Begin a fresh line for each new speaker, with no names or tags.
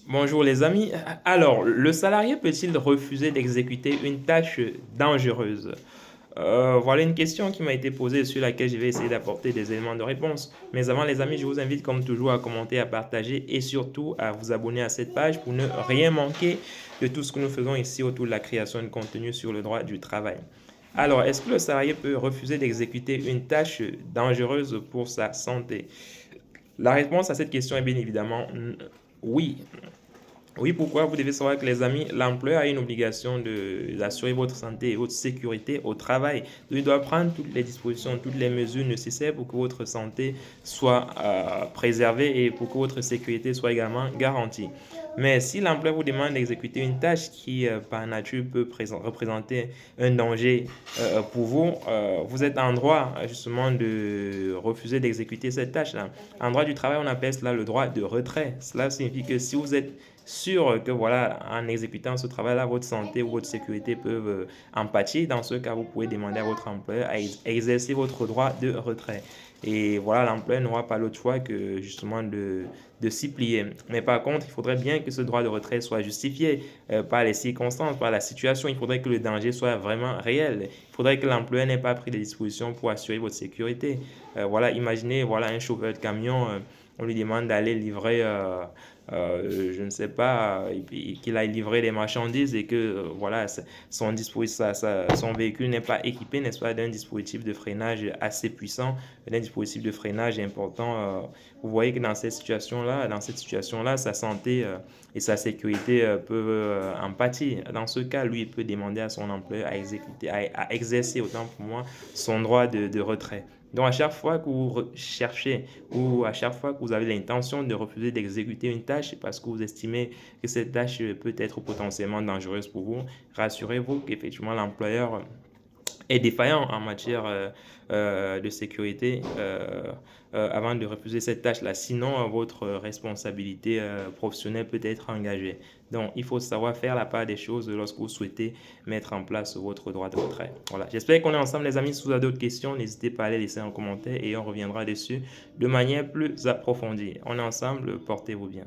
Bonjour les amis. Alors, le salarié peut-il refuser d'exécuter une tâche dangereuse? Voilà une question qui m'a été posée sur laquelle je vais essayer d'apporter des éléments de réponse. Mais avant les amis, je vous invite comme toujours à commenter, à partager et surtout à vous abonner à cette page pour ne rien manquer de tout ce que nous faisons ici autour de la création de contenu sur le droit du travail. Alors, est-ce que le salarié peut refuser d'exécuter une tâche dangereuse pour sa santé? La réponse à cette question est bien évidemment oui. Oui, pourquoi? Vous devez savoir que les amis, l'employeur a une obligation d'assurer votre santé et votre sécurité au travail. Donc, il doit prendre toutes les dispositions, toutes les mesures nécessaires pour que votre santé soit préservée et pour que votre sécurité soit également garantie. Mais si l'employeur vous demande d'exécuter une tâche qui, par nature, peut représenter un danger pour vous, vous êtes en droit justement de refuser d'exécuter cette tâche-là. En droit du travail, on appelle cela le droit de retrait. Cela signifie que si vous êtes sûr que voilà, en exécutant ce travail-là, votre santé ou votre sécurité peuvent en pâtir, dans ce cas, vous pouvez demander à votre employeur à exercer votre droit de retrait. Et voilà, l'employeur n'aura pas l'autre choix que justement de s'y plier. Mais par contre, il faudrait bien que ce droit de retrait soit justifié par les circonstances, par la situation. Il faudrait que le danger soit vraiment réel. Il faudrait que l'employeur n'ait pas pris des dispositions pour assurer votre sécurité. Voilà, imaginez voilà, un chauffeur de camion, on lui demande d'aller livrer je ne sais pas, qu'il aille livrer des marchandises et que voilà, son véhicule n'est pas équipé, n'est-ce pas, d'un dispositif de freinage assez puissant, d'un dispositif de freinage important. Vous voyez que dans cette situation-là, sa santé et sa sécurité peuvent en pâtir. Dans ce cas, lui, il peut demander à son employeur à exécuter, à exercer autant pour moi son droit de retrait. Donc, à chaque fois que vous cherchez ou à chaque fois que vous avez l'intention de refuser d'exécuter une tâche parce que vous estimez que cette tâche peut être potentiellement dangereuse pour vous, rassurez-vous qu'effectivement l'employeur est défaillant en matière de sécurité avant de refuser cette tâche-là. Sinon, votre responsabilité professionnelle peut être engagée. Donc, il faut savoir faire la part des choses lorsque vous souhaitez mettre en place votre droit de retrait. Voilà. J'espère qu'on est ensemble, les amis. Si vous avez d'autres questions, n'hésitez pas à les laisser en commentaire et on reviendra dessus de manière plus approfondie. On est ensemble, portez-vous bien.